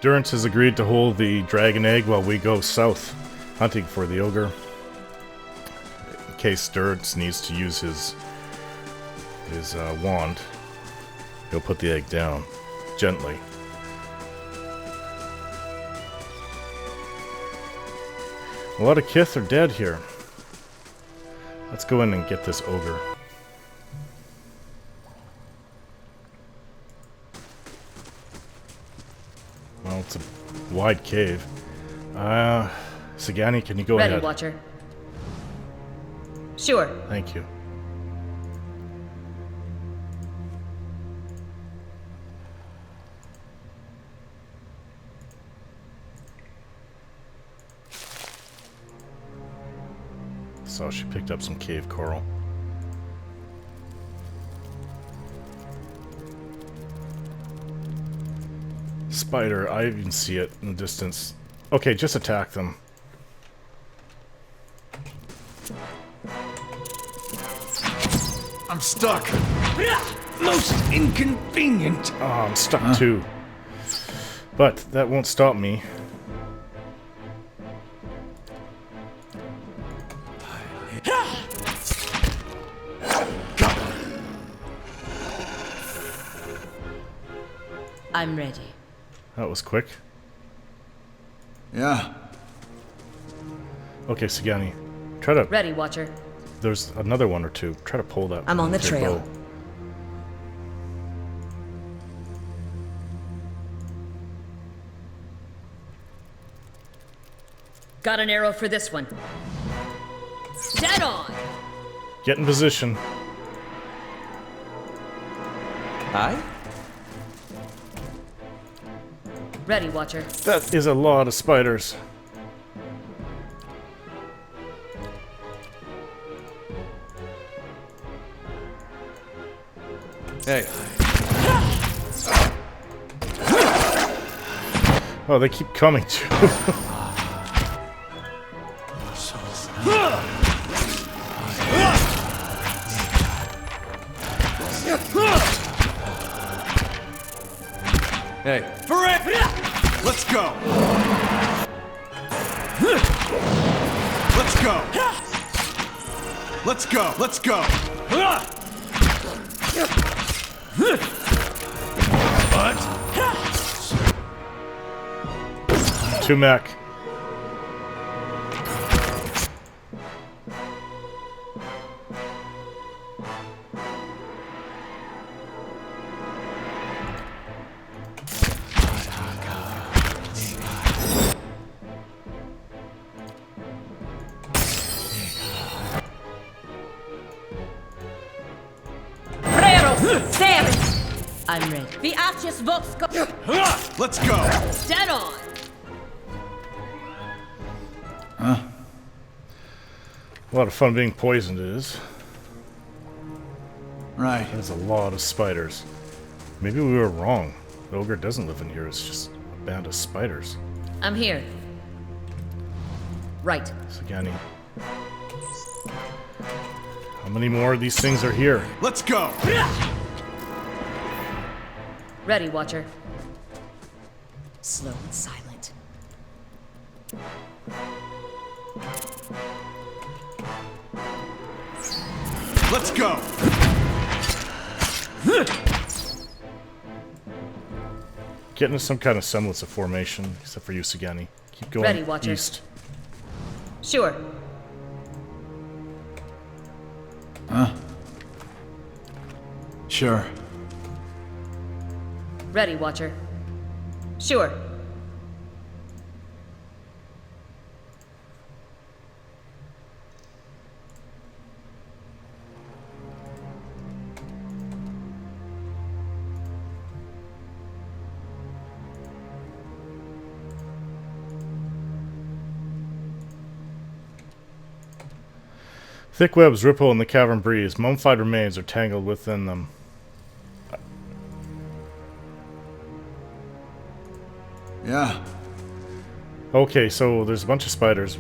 Durance has agreed to hold the dragon egg while we go south, hunting for the ogre. In case Durance needs to use his wand, he'll put the egg down, gently. A lot of kith are dead here. Let's go in and get this ogre. Well, it's a wide cave. Sagani, can you go ahead? Ready, Watcher. Sure. Thank you. So she picked up some cave coral. Spider, I even see it in the distance. Okay, just attack them. I'm stuck. Most inconvenient. Oh, I'm stuck too. But that won't stop me. I'm ready. That was quick. Yeah. Okay, Sagani. Try to... Ready, Watcher. There's another one or two. Try to pull that. I'm on the with your trail. bow. Got an arrow for this one. Dead on! Get in position. Aye? Ready, Watcher. That is a lot of spiders. Hey. Oh, they keep coming too. Hey. For it! Let's go! Let's go! Let's go! Let's go! What? Two mech. I'm ready. The Archers Vox go. Let's go! Dead on! A lot of fun being poisoned it is. Right. There's a lot of spiders. Maybe we were wrong. The ogre doesn't live in here, it's just a band of spiders. I'm here. Right. Sagani. How many more of these things are here? Let's go! Ready, Watcher. Slow and silent. Let's go! Getting to some kind of semblance of formation, except for you, Sagani. Keep going Ready, Watcher. east. Sure. Sure. Ready, Watcher. Sure. Thick webs ripple in the cavern breeze. Mummified remains are tangled within them. Yeah. Okay, so there's a bunch of spiders,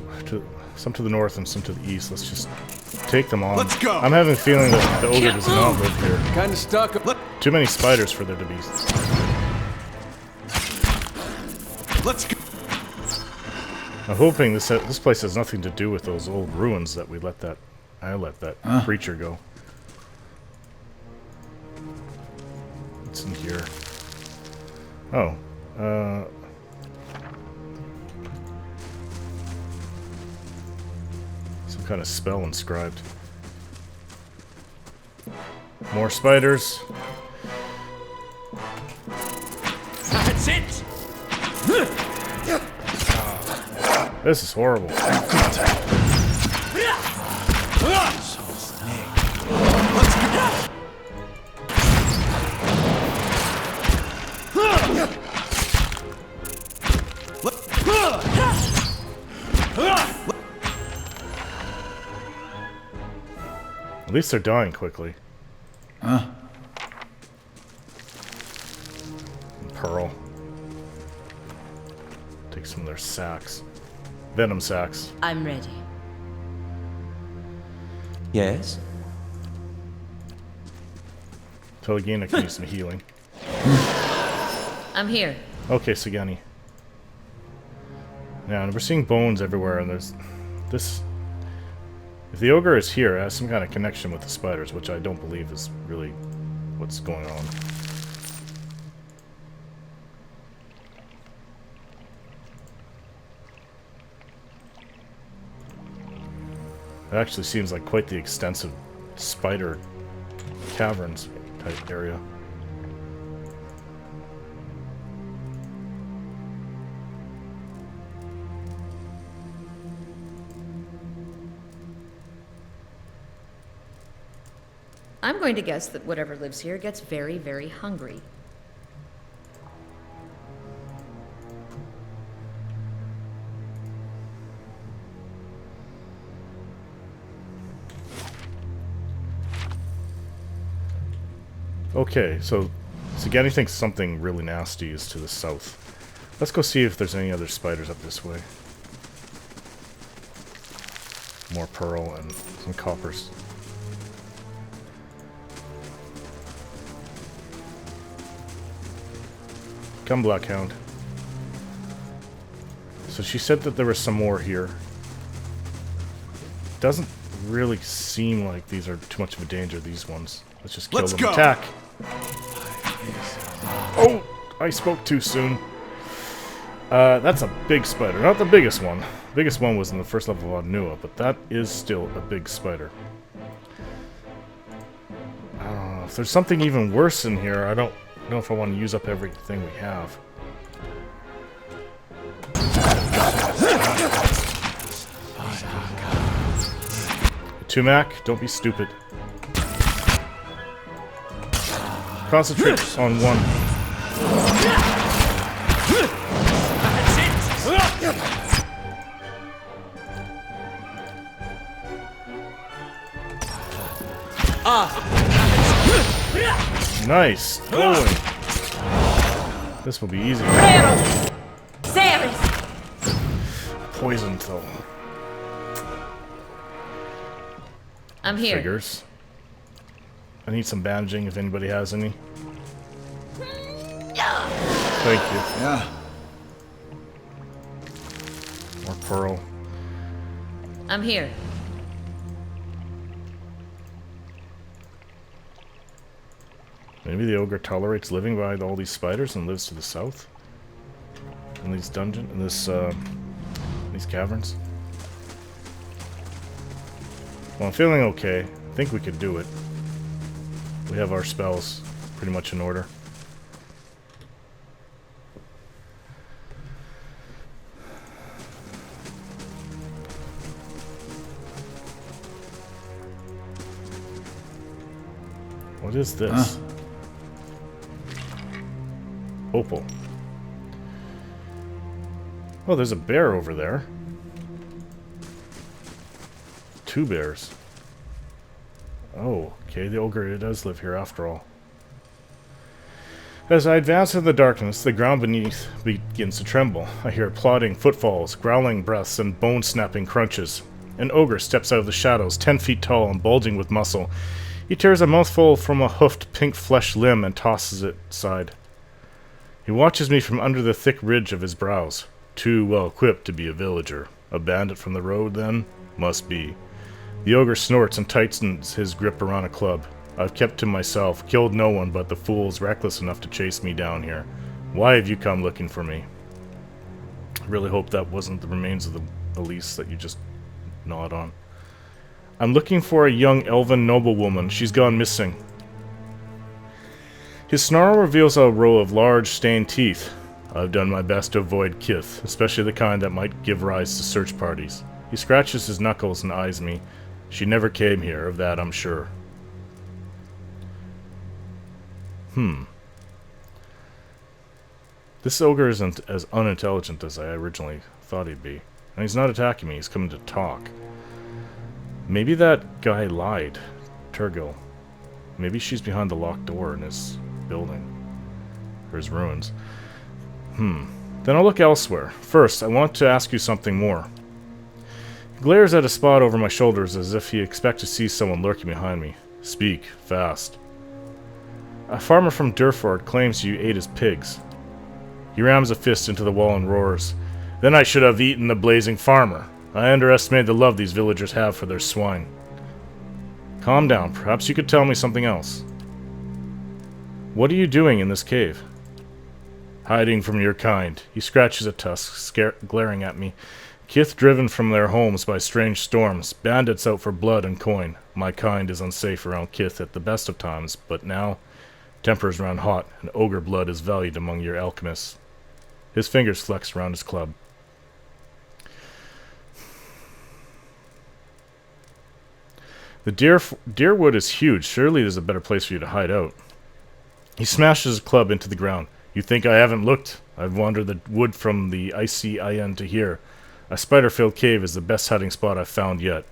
some to the north and some to the east. Let's just take them on. Let's go. I'm having a feeling that the ogre does not live here. Kinda stuck. Too many spiders for there to be. Let's go. I'm hoping this place has nothing to do with those old ruins that I let that creature go. What's in here? Oh, some kind of spell inscribed. More spiders. That's it. This is horrible. At least they're dying quickly. Pearl. Take some of their sacks. Venom sacks. I'm ready. Yes? Telegina can use some healing. I'm here. Okay, Sagani. Now, we're seeing bones everywhere, and there's this. If the ogre is here, it has some kind of connection with the spiders, which I don't believe is really what's going on. It actually seems like quite the extensive spider caverns type area. I'm going to guess that whatever lives here gets very, very hungry. Okay, so Sagani thinks something really nasty is to the south. Let's go see if there's any other spiders up this way. More pearl and some coppers. Come, Blackhound. So she said that there was some more here. Doesn't really seem like these are too much of a danger, these ones. Let's just kill them. Attack! Oh! I spoke too soon. That's a big spider. Not the biggest one. The biggest one was in the first level of Nua, but that is still a big spider. I don't know. If there's something even worse in here, I don't know if I want to use up everything we have. Tumac, don't be stupid. Concentrate on one. Nice. Going. This will be easy. Poisoned though. I'm here. Figures. I need some bandaging if anybody has any. Thank you. Yeah. More pearl. I'm here. Maybe the ogre tolerates living by all these spiders and lives to the south? In these dungeons, in this, these caverns? Well, I'm feeling okay. I think we could do it. We have our spells pretty much in order. What is this? Opal. Oh, there's a bear over there. 2 bears. Oh, okay, the ogre does live here after all. As I advance in the darkness, the ground beneath begins to tremble. I hear plodding footfalls, growling breaths, and bone-snapping crunches. An ogre steps out of the shadows, 10 feet tall and bulging with muscle. He tears a mouthful from a hoofed pink flesh limb and tosses it aside. He watches me from under the thick ridge of his brows. Too well equipped to be a villager. A bandit from the road, then? Must be. The ogre snorts and tightens his grip around a club. I've kept to myself, killed no one but the fools reckless enough to chase me down here. Why have you come looking for me? I really hope that wasn't the remains of the Elise that you just gnawed on. I'm looking for a young elven noblewoman. She's gone missing. His snarl reveals a row of large, stained teeth. I've done my best to avoid kith, especially the kind that might give rise to search parties. He scratches his knuckles and eyes me. She never came here, of that I'm sure. This ogre isn't as unintelligent as I originally thought he'd be. And he's not attacking me, he's coming to talk. Maybe that guy lied. Turgil. Maybe she's behind the locked door in his building. Or his ruins. Then I'll look elsewhere. First, I want to ask you something more. He glares at a spot over my shoulders as if he expects to see someone lurking behind me. Speak, fast. A farmer from Dyrford claims you ate his pigs. He rams a fist into the wall and roars. Then I should have eaten the blazing farmer. I underestimate the love these villagers have for their swine. Calm down. Perhaps you could tell me something else. What are you doing in this cave? Hiding from your kind. He scratches a tusk, glaring at me. Kith driven from their homes by strange storms. Bandits out for blood and coin. My kind is unsafe around Kith at the best of times, but now tempers run hot, and ogre blood is valued among your alchemists. His fingers flex around his club. The deerwood is huge. Surely there's a better place for you to hide out. He smashes his club into the ground. You think I haven't looked? I've wandered the wood from the icy end to here. A spider-filled cave is the best hiding spot I've found yet.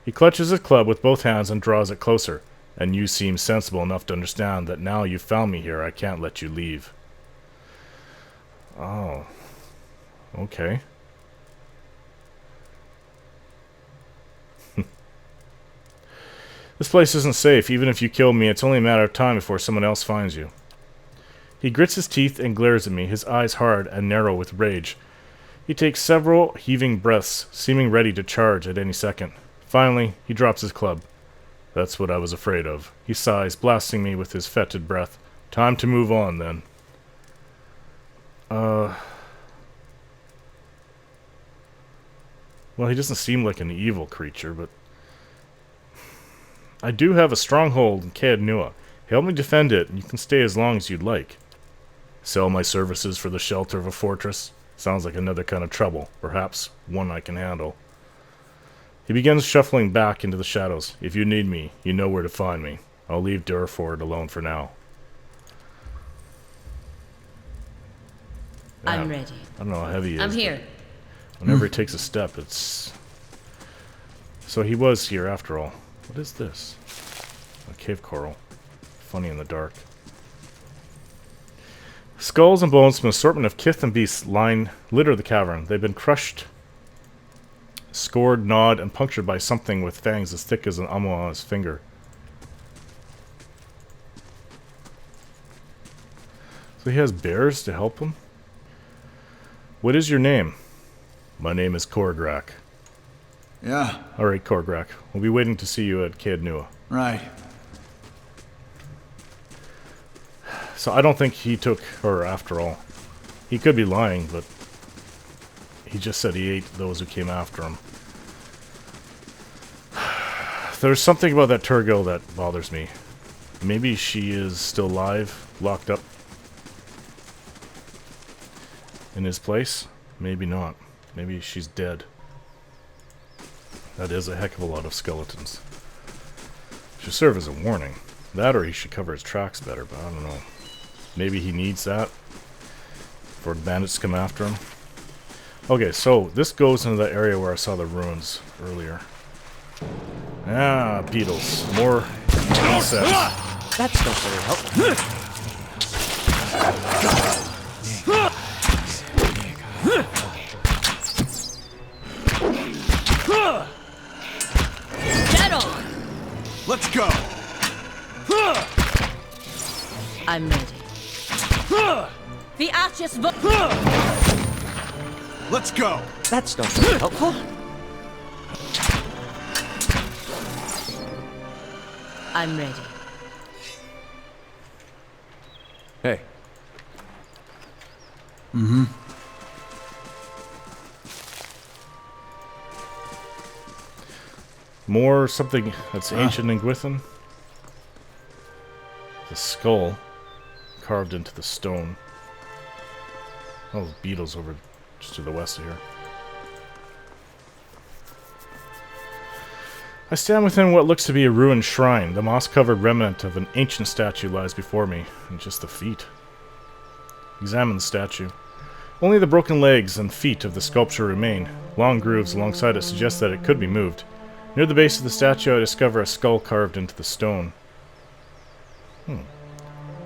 He clutches his club with both hands and draws it closer. And you seem sensible enough to understand that now you've found me here, I can't let you leave. Oh. Okay. This place isn't safe. Even if you kill me, it's only a matter of time before someone else finds you. He grits his teeth and glares at me, his eyes hard and narrow with rage. He takes several heaving breaths, seeming ready to charge at any second. Finally, he drops his club. That's what I was afraid of. He sighs, blasting me with his fetid breath. Time to move on, then. Well, he doesn't seem like an evil creature, but I do have a stronghold in Caed Nua. Help me defend it, and you can stay as long as you'd like. Sell my services for the shelter of a fortress? Sounds like another kind of trouble. Perhaps one I can handle. He begins shuffling back into the shadows. If you need me, you know where to find me. I'll leave Dyrford alone for now. I'm ready. I don't know how heavy he is. I'm here. Whenever he takes a step, it's... So he was here after all. What is this? A cave coral. Funny in the dark. Skulls and bones from an assortment of kith and beasts litter the cavern. They've been crushed, scored, gnawed, and punctured by something with fangs as thick as an Amua's finger. So he has bears to help him? What is your name? My name is Korgrak. Yeah. Alright, Korgrak. We'll be waiting to see you at Caed Nua. Right. So I don't think he took her after all. He could be lying, but he just said he ate those who came after him. There's something about that Turgil that bothers me. Maybe she is still alive, locked up in his place? Maybe not. Maybe she's dead. That is a heck of a lot of skeletons. Should serve as a warning. That or he should cover his tracks better, but I don't know. Maybe he needs that for the bandits to come after him. Okay, so this goes into the area where I saw the ruins earlier. Ah, beetles. More insects. That's not very helpful. Dead on! Let's go. I'm ready. The ashes vo- Let's go! That's not very helpful. I'm ready. Hey. More something that's ancient and Gwithin. The skull carved into the stone. Oh, those beetles over just to the west of here. I stand within what looks to be a ruined shrine. The moss-covered remnant of an ancient statue lies before me, and just the feet. Examine the statue. Only the broken legs and feet of the sculpture remain. Long grooves alongside it suggest that it could be moved. Near the base of the statue, I discover a skull carved into the stone.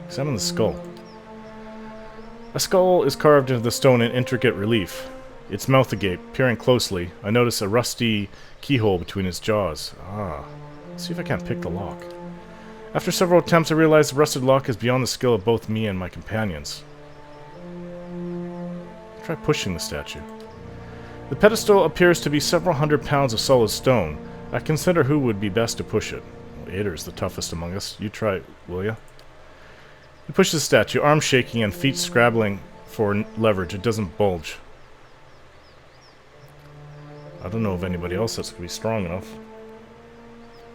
Examine the skull. A skull is carved into the stone in intricate relief. Its mouth agape. Peering closely, I notice a rusty keyhole between its jaws. Let's see if I can't pick the lock. After several attempts, I realize the rusted lock is beyond the skill of both me and my companions. Try pushing the statue. The pedestal appears to be several hundred pounds of solid stone. I consider who would be best to push it. Well, Ader's the toughest among us. You try it, will ya? He pushes the statue, arms shaking and feet scrabbling for leverage. It doesn't budge. I don't know of anybody else that's going to be strong enough.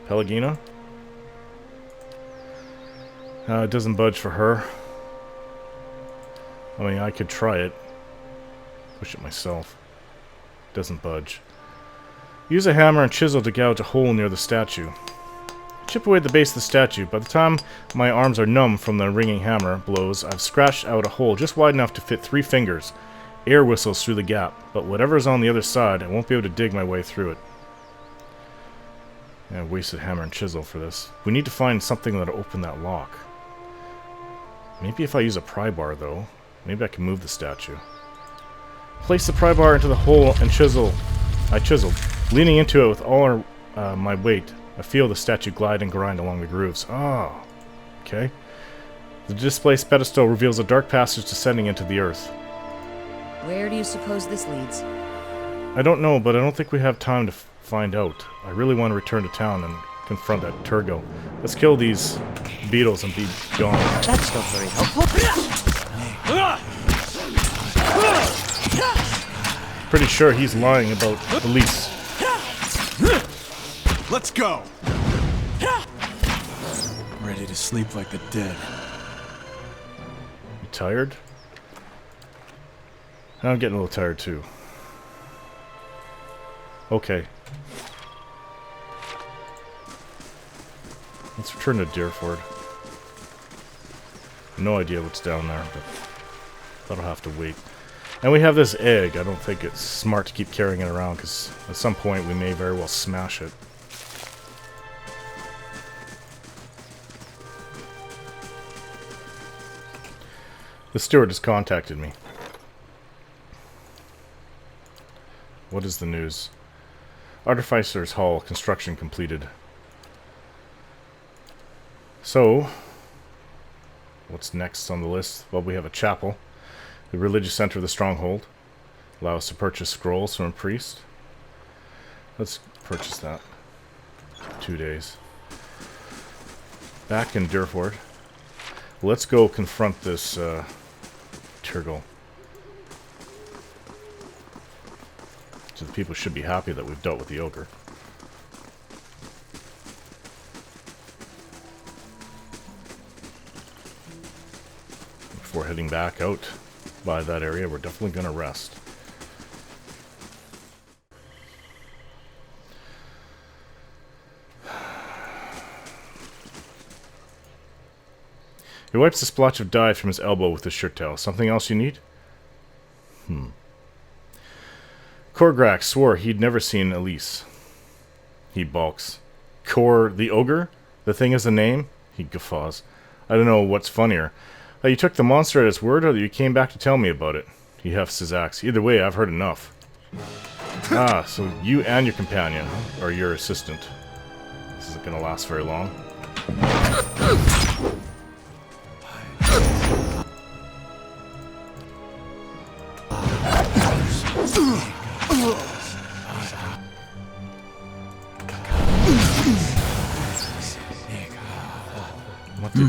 Pelagina? It doesn't budge for her. I mean, I could try it. Push it myself. Doesn't budge. Use a hammer and chisel to gouge a hole near the statue. Chip away at the base of the statue. By the time my arms are numb from the ringing hammer blows, I've scratched out a hole just wide enough to fit 3 fingers. Air whistles through the gap, but whatever is on the other side, I won't be able to dig my way through it. Yeah, I wasted hammer and chisel for this. We need to find something that'll open that lock. Maybe if I use a pry bar, though. Maybe I can move the statue. Place the pry bar into the hole and chisel. I chiseled. Leaning into it with all my weight, I feel the statue glide and grind along the grooves. Oh, okay. The displaced pedestal reveals a dark passage descending into the earth. Where do you suppose this leads? I don't know, but I don't think we have time to find out. I really want to return to town and confront that Turgo. Let's kill these beetles and be gone. That's not very helpful. Pretty sure he's lying about the lease. Let's go! Ready to sleep like the dead. You tired? I'm getting a little tired too. Okay. Let's return to Dyrford. No idea what's down there, but that'll have to wait. And we have this egg. I don't think it's smart to keep carrying it around, because at some point we may very well smash it. The steward has contacted me. What is the news? Artificer's Hall construction completed. So, what's next on the list? Well, we have a chapel. The religious center of the stronghold. Allow us to purchase scrolls from a priest. Let's purchase that. 2 days. Back in Dyrford. Let's go confront this Turgle. So the people should be happy that we've dealt with the ogre. Before heading back out by that area, we're definitely going to rest. He wipes the splotch of dye from his elbow with his shirt tail. Something else you need? Korgrak swore he'd never seen Elise. He balks. Kor the Ogre? The thing is a name? He guffaws. I don't know what's funnier. You took the monster at his word, or you came back to tell me about it. He hefts his axe. Either way, I've heard enough. Ah, so you and your companion, or your assistant. This isn't going to last very long.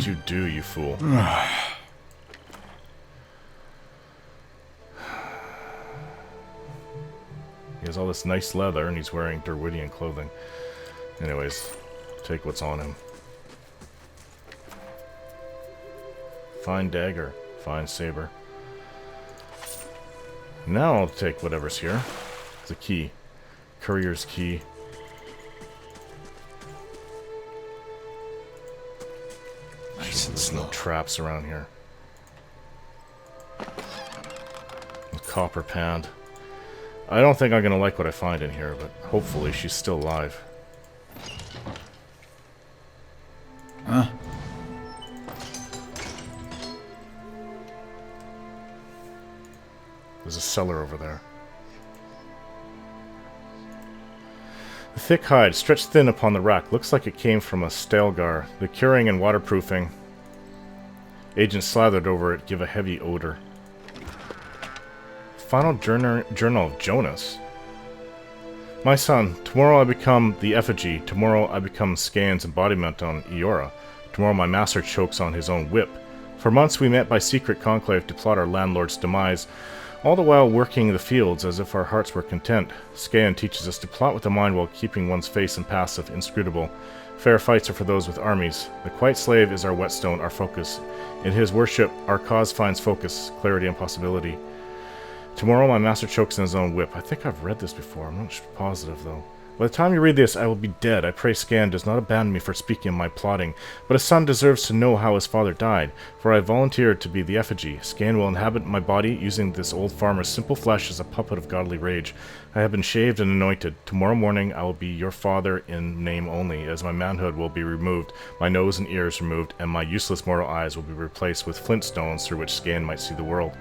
did you do, you fool? He has all this nice leather, and he's wearing Derwidian clothing. Anyways, take what's on him. Fine dagger, fine saber. Now I'll take whatever's here. It's a key. Courier's key. Nice and There's no slow. traps around here. A copper pad. I don't think I'm gonna like what I find in here, but hopefully she's still alive. Huh? There's a cellar over there. The thick hide, stretched thin upon the rack, looks like it came from a Stalgar. The curing and waterproofing agents slathered over it give a heavy odor. Final Journal of Jonas. My son, tomorrow I become the effigy. Tomorrow I become Scan's embodiment on Eora. Tomorrow my master chokes on his own whip. For months we met by secret conclave to plot our landlord's demise, all the while working the fields as if our hearts were content. Scan teaches us to plot with the mind while keeping one's face impassive, inscrutable. Fair fights are for those with armies. The quiet slave is our whetstone, our focus. In his worship, our cause finds focus, clarity, and possibility. Tomorrow my master chokes in his own whip. I think I've read this before. I'm not positive, though. By the time you read this, I will be dead. I pray Scan does not abandon me for speaking of my plotting, but a son deserves to know how his father died, for I volunteered to be the effigy. Scan will inhabit my body, using this old farmer's simple flesh as a puppet of godly rage. I have been shaved and anointed. Tomorrow morning I will be your father in name only, as my manhood will be removed, my nose and ears removed, and my useless mortal eyes will be replaced with flint stones through which Scan might see the world.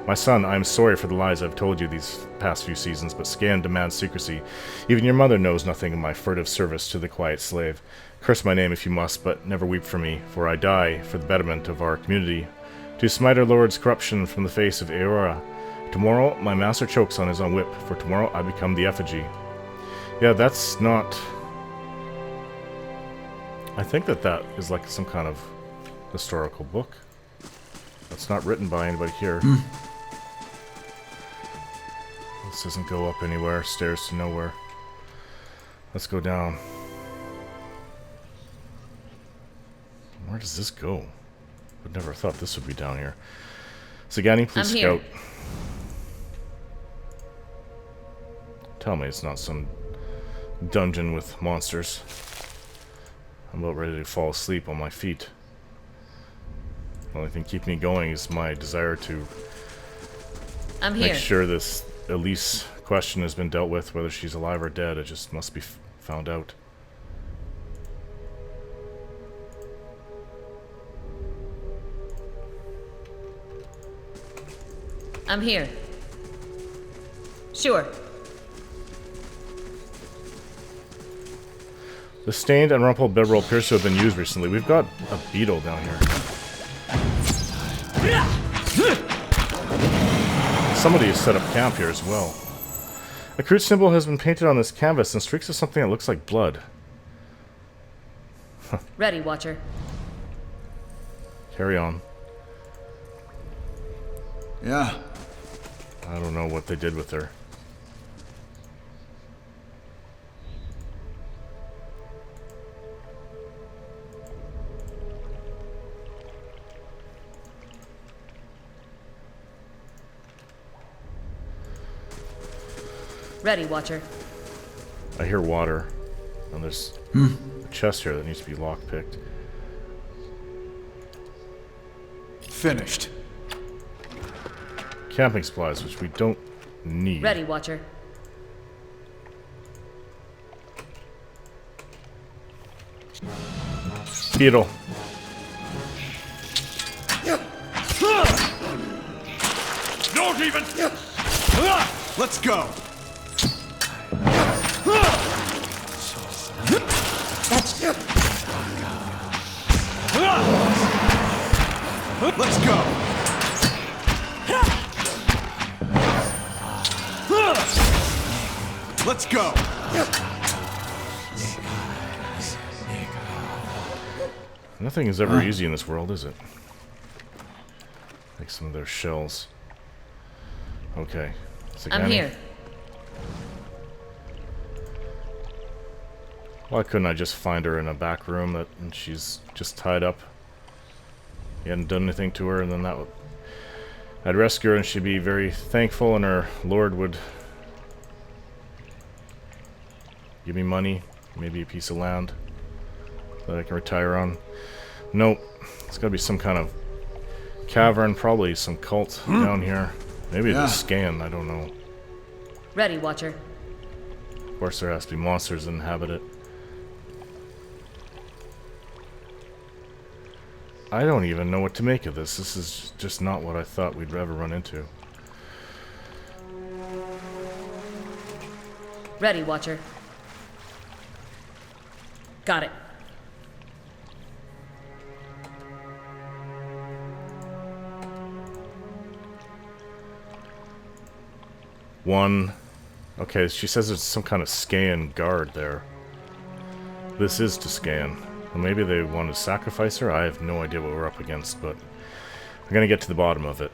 My son, I am sorry for the lies I've told you these past few seasons, but Scan demands secrecy. Even your mother knows nothing of my furtive service to the quiet slave. Curse my name if you must, but never weep for me, for I die for the betterment of our community. To smite our lord's corruption from the face of Eora. Tomorrow my master chokes on his own whip, for tomorrow I become the effigy. Yeah, that's not... I think that is like some kind of historical book. That's not written by anybody here. This doesn't go up anywhere. Stairs to nowhere. Let's go down. Where does this go? Would never have thought this would be down here. Zagani, please I'm here. scout. Tell me it's not some dungeon with monsters. I'm about ready to fall asleep on my feet. The only thing keeping me going is my desire to I'm make here. sure this Elise question has been dealt with, whether she's alive or dead. It just must be found out. I'm here. Sure. The stained and rumpled bedroll appears to have been used recently. We've got a beetle down here. Somebody has set up camp here as well. A crude symbol has been painted on this canvas and streaks of something that looks like blood. Ready, Watcher. Carry on. Yeah. I don't know what they did with her. Ready, Watcher. I hear water. And there's a chest here that needs to be lockpicked. Finished. Camping supplies, which we don't need. Ready, Watcher. Beetle. Don't even. Let's go. Let's go. Let's go. Nothing is ever easy in this world, is it? Like some of their shells. Okay. I'm here. Why couldn't I just find her in a back room and she's just tied up? He hadn't done anything to her, and then that would... I'd rescue her and she'd be very thankful, and her lord would give me money, maybe a piece of land that I can retire on. Nope. It's gotta be some kind of cavern, probably some cult down here. Maybe the scan, I don't know. Ready, Watcher. Of course there has to be monsters that inhabit it. I don't even know what to make of this. This is just not what I thought we'd ever run into. Ready, Watcher. Got it. One. Okay, she says it's some kind of scan guard there. This is to scan. Well, maybe they want to sacrifice her? I have no idea what we're up against, but I'm gonna get to the bottom of it.